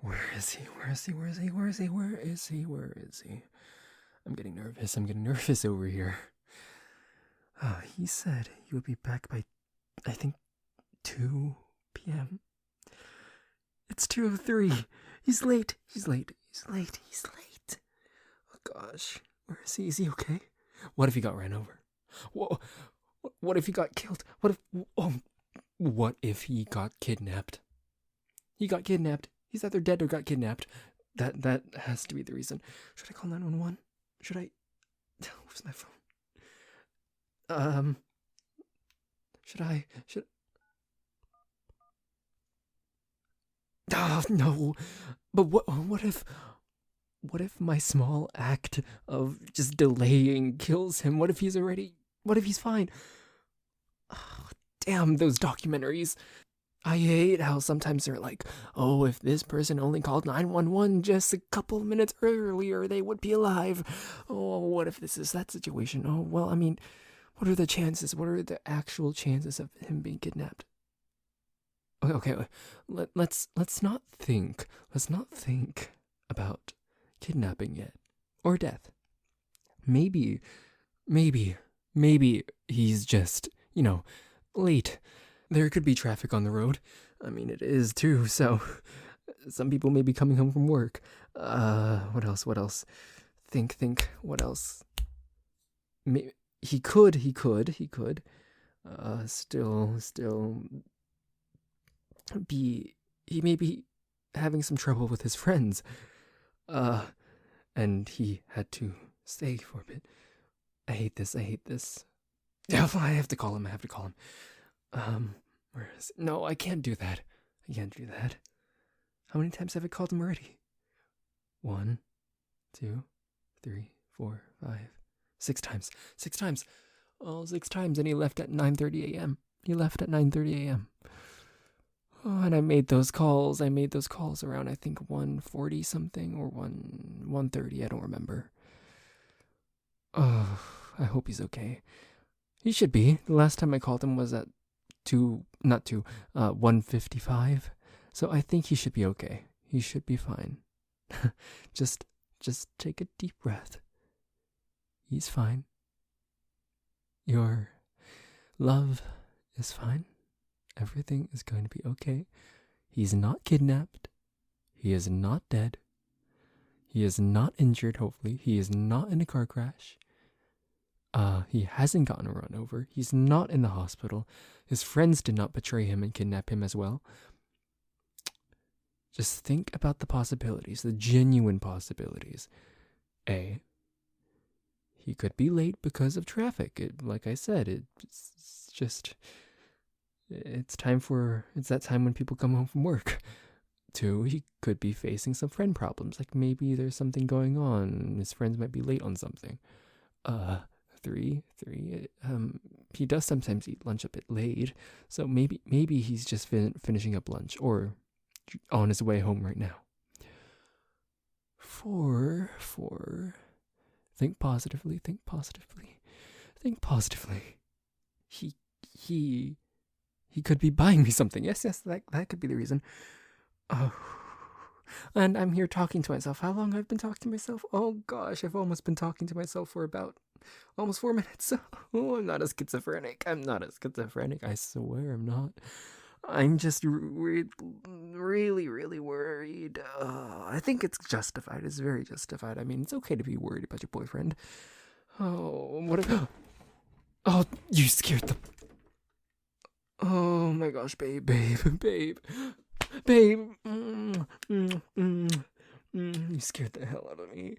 Where is he? Where is he? Where is he? Where is he? Where is he? Where is he? I'm getting nervous. I'm getting nervous over here. He said he would be back by, I think, 2 p.m. It's 2:03. He's late. He's late. He's late. He's late. Oh gosh. Where is he? Is he okay? What if he got ran over? Whoa. What if he got killed? What if he got kidnapped? He got kidnapped. He's either dead or got kidnapped. That has to be the reason. Should I call 911? Should I? Where's my phone? Should Oh no. But what if my small act of just delaying kills him? What if he's fine? Oh, damn those documentaries. I hate how sometimes they're like, oh, if this person only called 911 just a couple minutes earlier, they would be alive. Oh, what if this is that situation? Oh, well, I mean, what are the chances? What are the actual chances of him being kidnapped? Okay. Let's not think. Let's not think about kidnapping yet or death. Maybe he's just, late. There could be traffic on the road. I mean, it is too, so some people may be coming home from work. What else? Think, what else? He could. He may be having some trouble with his friends. And he had to stay for a bit. I hate this. Yeah, I have to call him. Where is it? No, I can't do that. How many times have I called him already? 1, 2, 3, 4, 5, 6 times. 6 times. Oh, 6 times, and he left at 9:30 a.m. Oh, and I made those calls. Around, I think, 1:40 something or 1:30. I don't remember. Oh, I hope he's okay. He should be. The last time I called him was at 1:55. So I think he should be okay. He should be fine. just take a deep breath. He's fine. Your love is fine. Everything is going to be okay. He's not kidnapped. He is not dead. He is not injured, hopefully. He is not in a car crash. He hasn't gotten run over. He's not in the hospital. His friends did not betray him and kidnap him as well. Just think about the possibilities, the genuine possibilities. A, he could be late because of traffic. Like I said, it's that time when people come home from work. 2, he could be facing some friend problems. Like maybe there's something going on. His friends might be late on something. 3, he does sometimes eat lunch a bit late. So maybe he's just finishing up lunch or on his way home right now. 4, think positively. He could be buying me something. Yes, that could be the reason. Oh, and I'm here talking to myself. How long I've been talking to myself? Oh gosh, I've almost been talking to myself for about almost 4 minutes. Oh, I'm not a schizophrenic. I swear I'm not. I'm just really, really worried. I think it's justified. It's very justified. I mean, it's okay to be worried about your boyfriend. Oh, what if... Oh, you scared the... Oh my gosh, babe. You scared the hell out of me.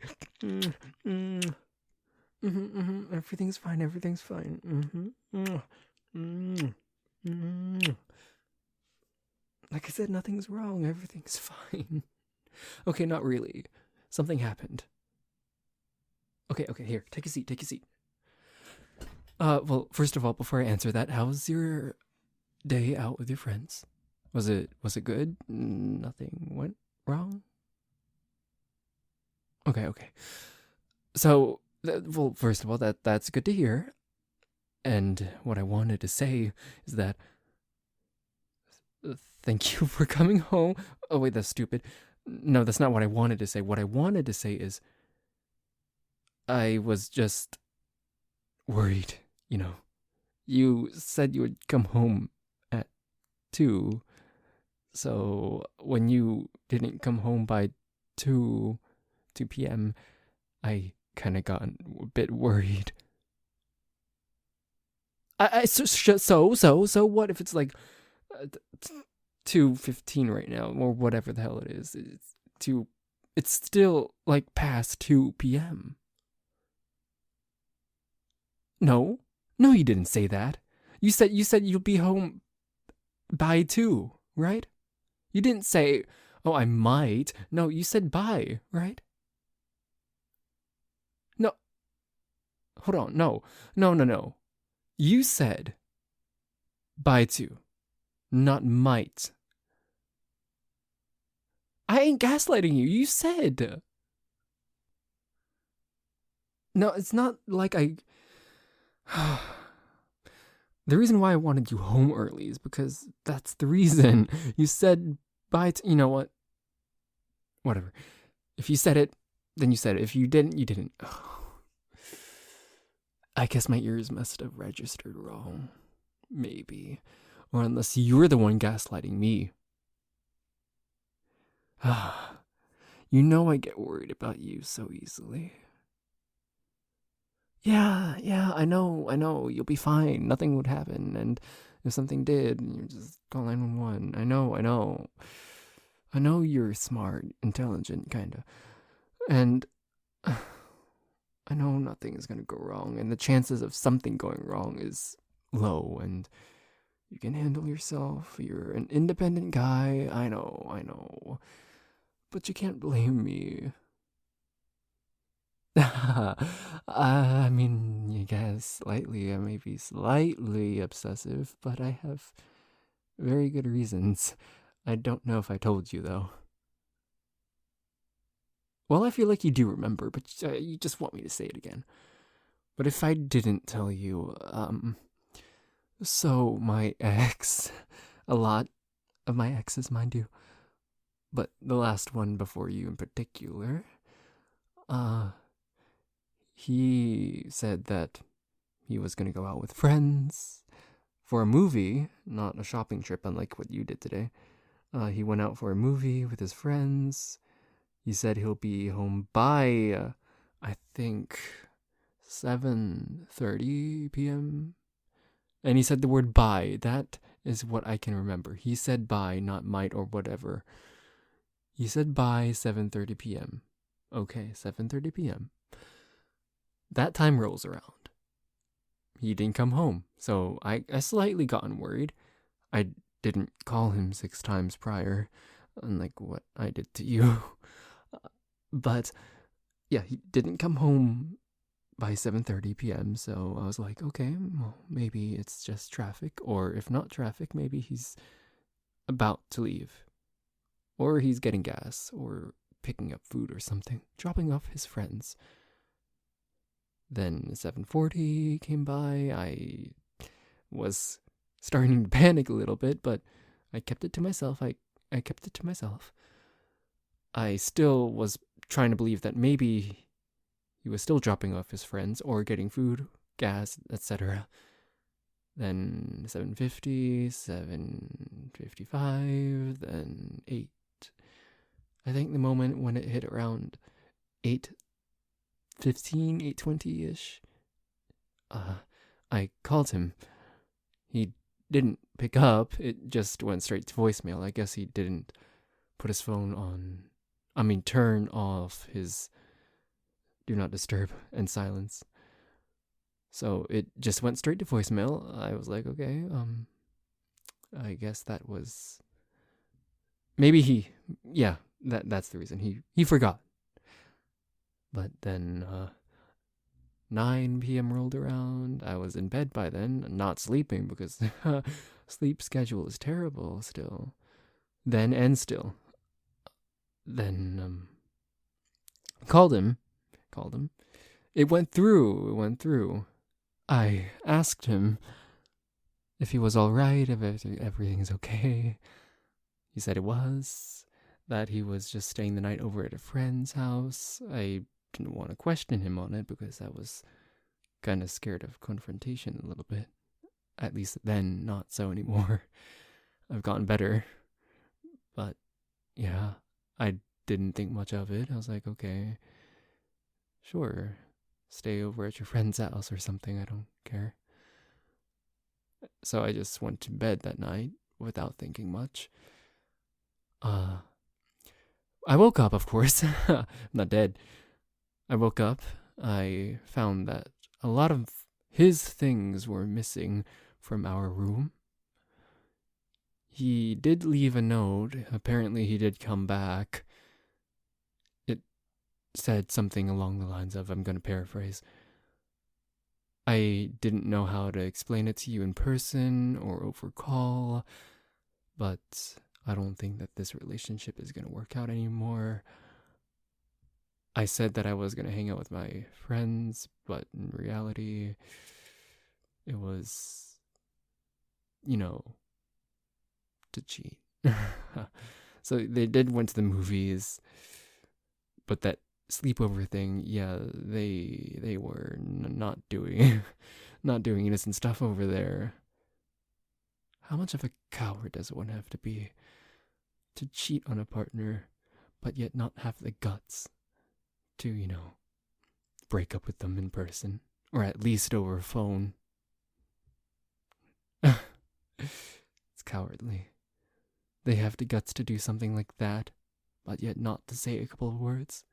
Everything's fine. Like I said, nothing's wrong. Everything's fine. Okay, not really. Something happened. Okay, here, take a seat. Well, first of all, before I answer that, how's your day out with your friends? Was it good? Nothing went wrong? Okay. So, well, first of all, that's good to hear. And what I wanted to say is that Thank you for coming home. Oh, wait, that's stupid. No, that's not what I wanted to say. What I wanted to say is I was just worried, you know. You said you would come home at 2, so when you didn't come home by 2 p.m., I kind of got a bit worried. So what if it's like 2:15 right now, or whatever the hell it is? It's still like past 2 p.m. No, no, you didn't say that. You said you'll be home by 2, right? You didn't say, oh, I might. No, you said by, right? No, hold on. No. You said by 2, not might. I ain't gaslighting you. You said. No, it's not like I. The reason why I wanted you home early is because that's the reason. You said bye. You know what? Whatever. If you said it, then you said it. If you didn't, you didn't. I guess my ears must have registered wrong. Maybe. Or unless you're the one gaslighting me. You know I get worried about you so easily. Yeah, I know, you'll be fine. Nothing would happen, and if something did, you just call 911. I know. I know you're smart, intelligent, kinda. And I know nothing is gonna go wrong, and the chances of something going wrong is low, and you can handle yourself. You're an independent guy. I know. But you can't blame me. I mean, you guess I may be slightly obsessive, but I have very good reasons. I don't know if I told you, though. Well, I feel like you do remember, but you just want me to say it again. But if I didn't tell you, so my ex, a lot of my exes, mind you, but the last one before you in particular, he said that he was going to go out with friends for a movie, not a shopping trip, unlike what you did today. He went out for a movie with his friends. He said he'll be home by, I think, 7:30 p.m. And he said the word by. That is what I can remember. He said by, not might or whatever. He said by 7:30 p.m. Okay, 7:30 p.m. That time rolls around. He didn't come home, so I slightly gotten worried. I didn't call him 6 times prior, unlike what I did to you. But yeah, he didn't come home by 7:30 p.m. So I was like, okay, well, maybe it's just traffic, or if not traffic, maybe he's about to leave, or he's getting gas, or picking up food or something, dropping off his friends. Then 7:40 came by. I was starting to panic a little bit, but I kept it to myself. I kept it to myself. I still was trying to believe that maybe he was still dropping off his friends or getting food, gas, etc. Then 7:50, 7:55, then 8. I think the moment when it hit around 8:15, 8:20-ish, I called him. He didn't pick up. It just went straight to voicemail. I guess he didn't put his phone on, turn off his do not disturb and silence. So it just went straight to voicemail. I was like, okay, I guess that was, maybe that's the reason. He forgot. But then 9 p.m. rolled around. I was in bed by then, not sleeping because sleep schedule is terrible still. Then and still. Then called him. It went through. I asked him if he was all right, if everything's okay. He said it was, that he was just staying the night over at a friend's house. I didn't want to question him on it because I was kind of scared of confrontation a little bit. At least then, not so anymore. I've gotten better. But, yeah, I didn't think much of it. I was like, okay, sure, stay over at your friend's house or something, I don't care. So I just went to bed that night without thinking much. I woke up, of course. I'm not dead. I woke up. I found that a lot of his things were missing from our room. He did leave a note. Apparently he did come back. It said something along the lines of, I'm going to paraphrase, I didn't know how to explain it to you in person or over call, but I don't think that this relationship is going to work out anymore. I said that I was going to hang out with my friends, but in reality, it was, to cheat. So they did went to the movies, but that sleepover thing, yeah, they were not doing innocent stuff over there. How much of a coward does one have to be to cheat on a partner, but yet not have the guts to, break up with them in person, or at least over phone? It's cowardly. They have the guts to do something like that, but yet not to say a couple of words.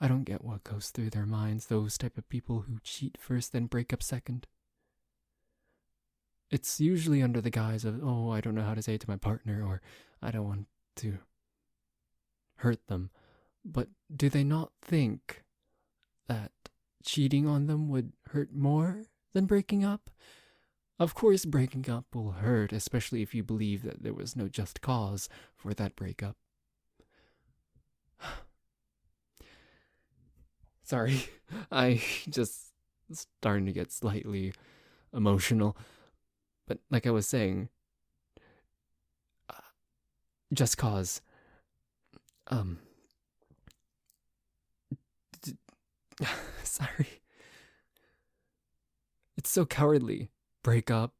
I don't get what goes through their minds, those type of people who cheat first then break up second. It's usually under the guise of, oh, I don't know how to say it to my partner, or I don't want to hurt them. But do they not think that cheating on them would hurt more than breaking up? Of course, breaking up will hurt, especially if you believe that there was no just cause for that breakup. Sorry, I just starting to get slightly emotional. But like I was saying, just cause. Sorry. It's so cowardly. Break up,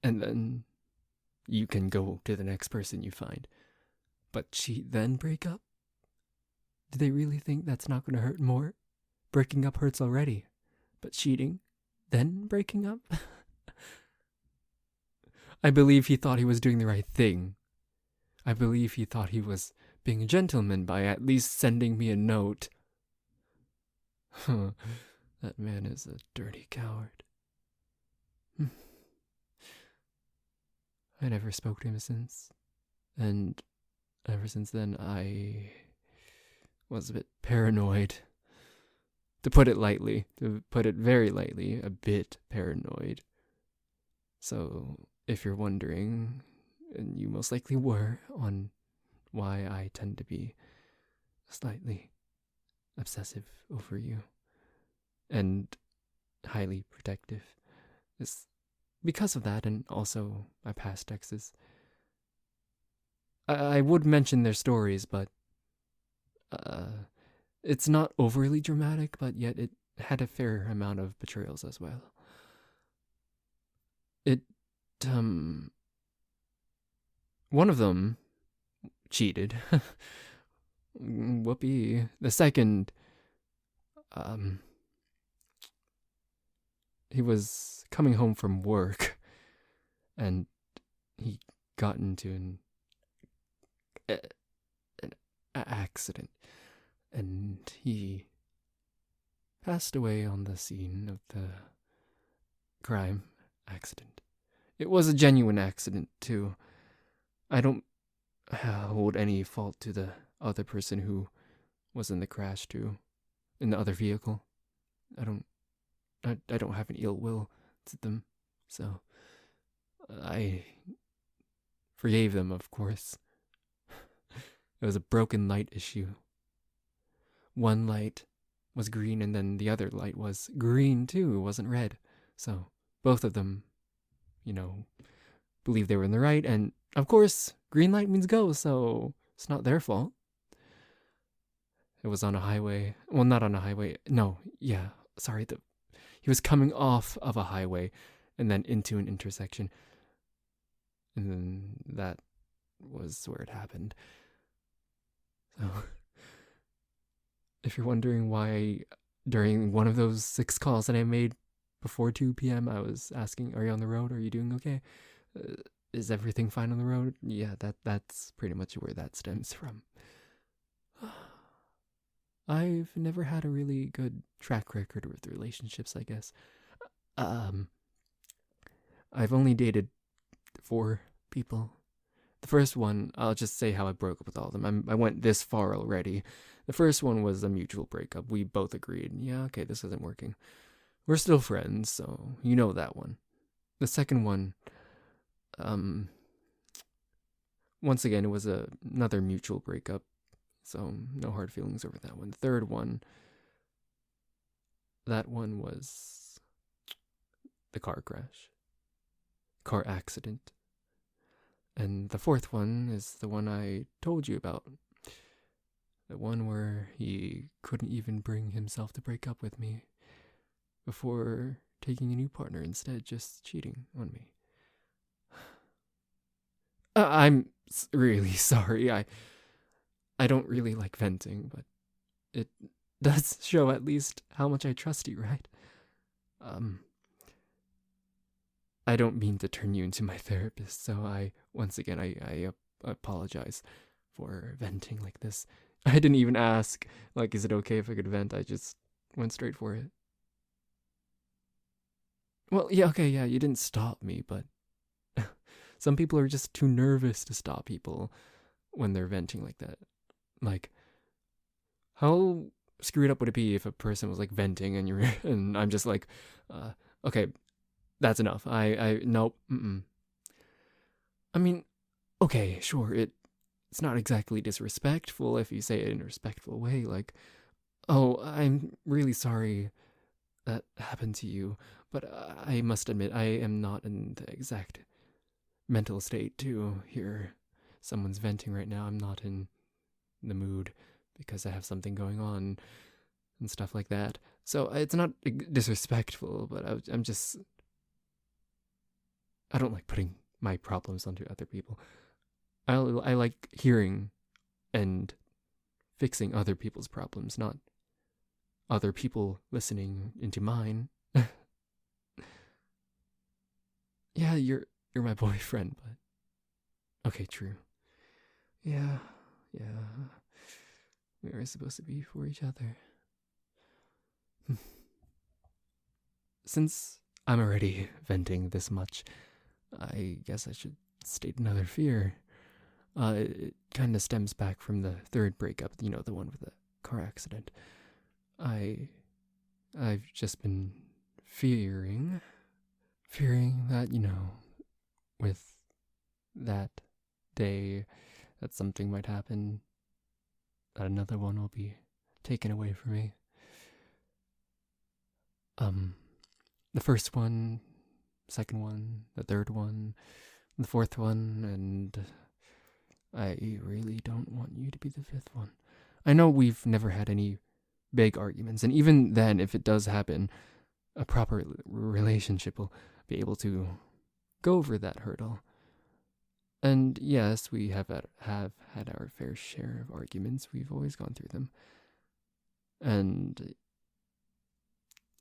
and then you can go to the next person you find. But cheat, then break up? Do they really think that's not going to hurt more? Breaking up hurts already. But cheating, then breaking up? I believe he thought he was doing the right thing. I believe he thought he was being a gentleman by at least sending me a note. That man is a dirty coward. I never spoke to him since, and ever since then I was a bit paranoid. To put it very lightly, a bit paranoid. So, if you're wondering, and you most likely were, on why I tend to be slightly obsessive over you, and highly protective, is because of that, and also my past exes. I would mention their stories, but it's not overly dramatic, but yet it had a fair amount of betrayals as well. One of them cheated. Whoopee. The second, he was coming home from work, and he got into an accident, and he passed away on the scene of the crime accident. It was a genuine accident, too. I don't hold any fault to the other person who was in the crash, too, in the other vehicle. I don't have an ill will to them, so I forgave them, of course. It was a broken light issue. One light was green, and then the other light was green too, it wasn't red. So both of them, believed they were in the right, and Of course, green light means go, so it's not their fault. It was on a highway. Well, not on a highway. No, yeah, sorry. He was coming off of a highway and then into an intersection. And then that was where it happened. So, if you're wondering why during one of those 6 calls that I made before 2 p.m., I was asking, are you on the road? Are you doing okay? Is everything fine on the road? Yeah, that's pretty much where that stems from. I've never had a really good track record with relationships, I guess. I've only dated 4 people. The first one, I'll just say how I broke up with all of them. I went this far already. The first one was a mutual breakup. We both agreed, yeah, okay, this isn't working. We're still friends, so you know that one. The second one, once again, it was another mutual breakup, so no hard feelings over that one. The third one, that one was the car accident. And the fourth one is the one I told you about. The one where he couldn't even bring himself to break up with me before taking a new partner instead, just cheating on me. I'm really sorry. I don't really like venting, but it does show at least how much I trust you, right? I don't mean to turn you into my therapist, so once again, I apologize for venting like this. I didn't even ask, like, is it okay if I could vent? I just went straight for it. Well, yeah, okay, yeah, you didn't stop me, but some people are just too nervous to stop people when they're venting like that. Like, how screwed up would it be if a person was like venting and and I'm just like, okay, that's enough. Nope. I mean, okay, sure, it's not exactly disrespectful if you say it in a respectful way, like, oh, I'm really sorry that happened to you, but I must admit I am not in the exact mental state to hear someone's venting right now. I'm not in the mood because I have something going on and stuff like that. So it's not disrespectful, but I don't like putting my problems onto other people. I like hearing and fixing other people's problems, not other people listening into mine. Yeah, you're my boyfriend, but okay, true. Yeah, yeah. We were supposed to be for each other. Since I'm already venting this much, I guess I should state another fear. It kind of stems back from the third breakup, the one with the car accident. I've just been fearing that, with that day, that something might happen, that another one will be taken away from me. The first one, second one, the third one, the fourth one, and I really don't want you to be the fifth one. I know we've never had any big arguments, and even then, if it does happen, a proper relationship will be able to go over that hurdle. And yes, we have had our fair share of arguments. We've always gone through them. And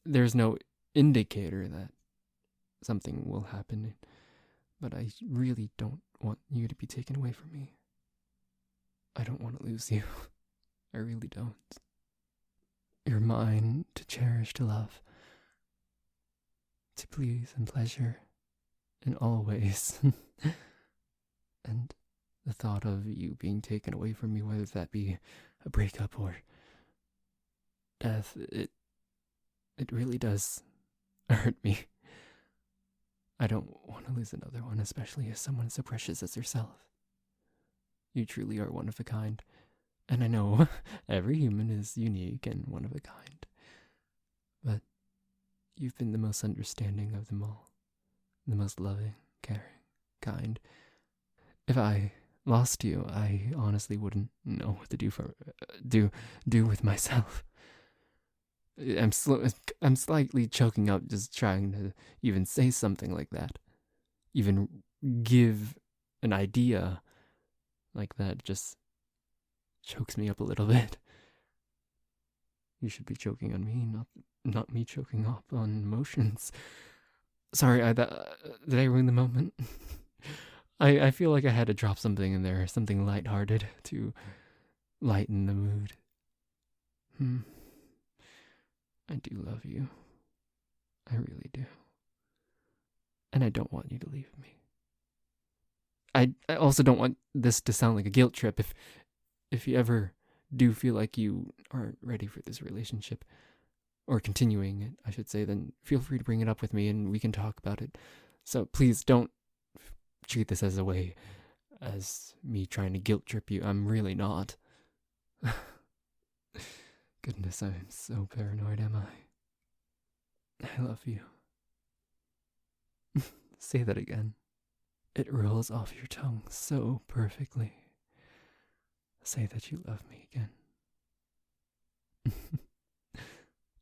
there's no indicator that something will happen. But I really don't want you to be taken away from me. I don't want to lose you. I really don't. You're mine to cherish, to love, to please and pleasure in all ways. And the thought of you being taken away from me, whether that be a breakup or death, it really does hurt me. I don't want to lose another one, especially as someone so precious as yourself. You truly are one of a kind. And I know every human is unique and one of a kind. But you've been the most understanding of them all. The most loving, caring, kind. If I lost you, I honestly wouldn't know what to do do with myself. I'm slightly choking up just trying to even say something like that. Even give an idea like that just chokes me up a little bit. You should be choking on me, not me choking up on emotions. Sorry, did I ruin the moment? I feel like I had to drop something in there, something lighthearted to lighten the mood. I do love you. I really do. And I don't want you to leave me. I also don't want this to sound like a guilt trip. If you ever do feel like you aren't ready for this relationship, or continuing it, I should say, then feel free to bring it up with me and we can talk about it. So please don't treat this as me trying to guilt trip you. I'm really not. Goodness, I'm so paranoid, am I? I love you. Say that again. It rolls off your tongue so perfectly. Say that you love me again.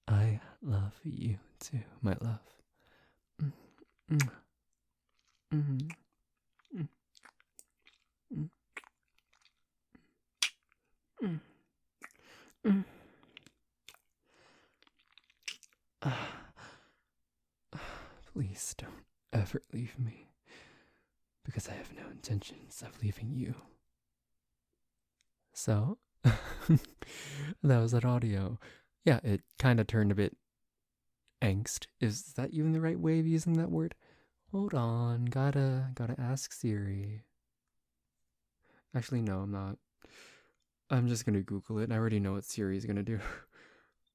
I love you too, my love. Please don't ever leave me, because I have no intentions of leaving you. So, that was that audio. Yeah, it kind of turned a bit angst. Is that even the right way of using that word? Hold on, gotta ask Siri. Actually, no, I'm not. I'm just gonna Google it. I already know what Siri's gonna do.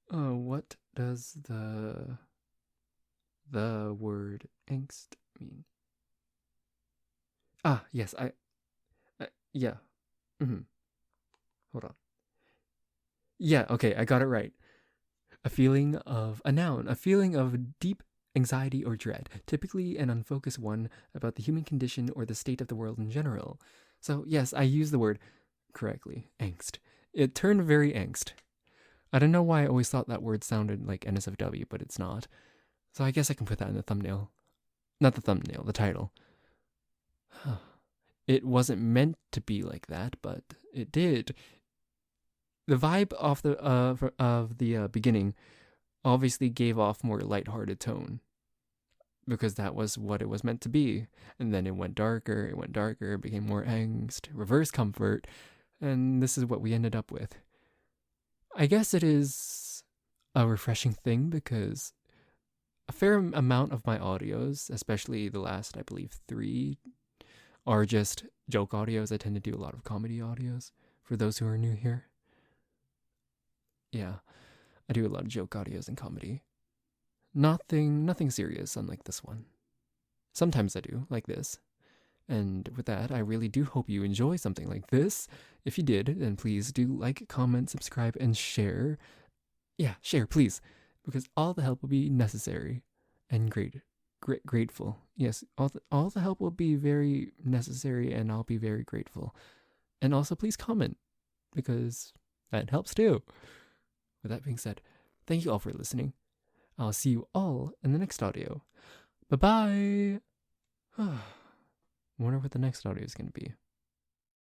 What does the word angst mean? Ah, yes, yeah. Hold on. Yeah, okay, I got it right. A noun, a feeling of deep anxiety or dread, typically an unfocused one about the human condition or the state of the world in general. So, yes, I used the word correctly, angst. It turned very angst. I don't know why I always thought that word sounded like NSFW, but it's not. So I guess I can put that in the thumbnail. Not the thumbnail, the title. It wasn't meant to be like that, but it did. The vibe of the beginning obviously gave off more lighthearted tone, because that was what it was meant to be. And then it went darker, it became more angst, reverse comfort, and this is what we ended up with. I guess it is a refreshing thing because a fair amount of my audios, especially the last, I believe, 3, are just joke audios. I tend to do a lot of comedy audios for those who are new here. Yeah, I do a lot of joke audios and comedy. Nothing serious, unlike this one. Sometimes I do, like this. And with that, I really do hope you enjoy something like this. If you did, then please do like, comment, subscribe, and share. Yeah, share, please. Because all the help will be necessary and grateful. Yes, all the help will be very necessary, and I'll be very grateful. And also, please comment, because that helps too. With that being said, thank you all for listening. I'll see you all in the next audio. Bye-bye! Wonder what the next audio is going to be.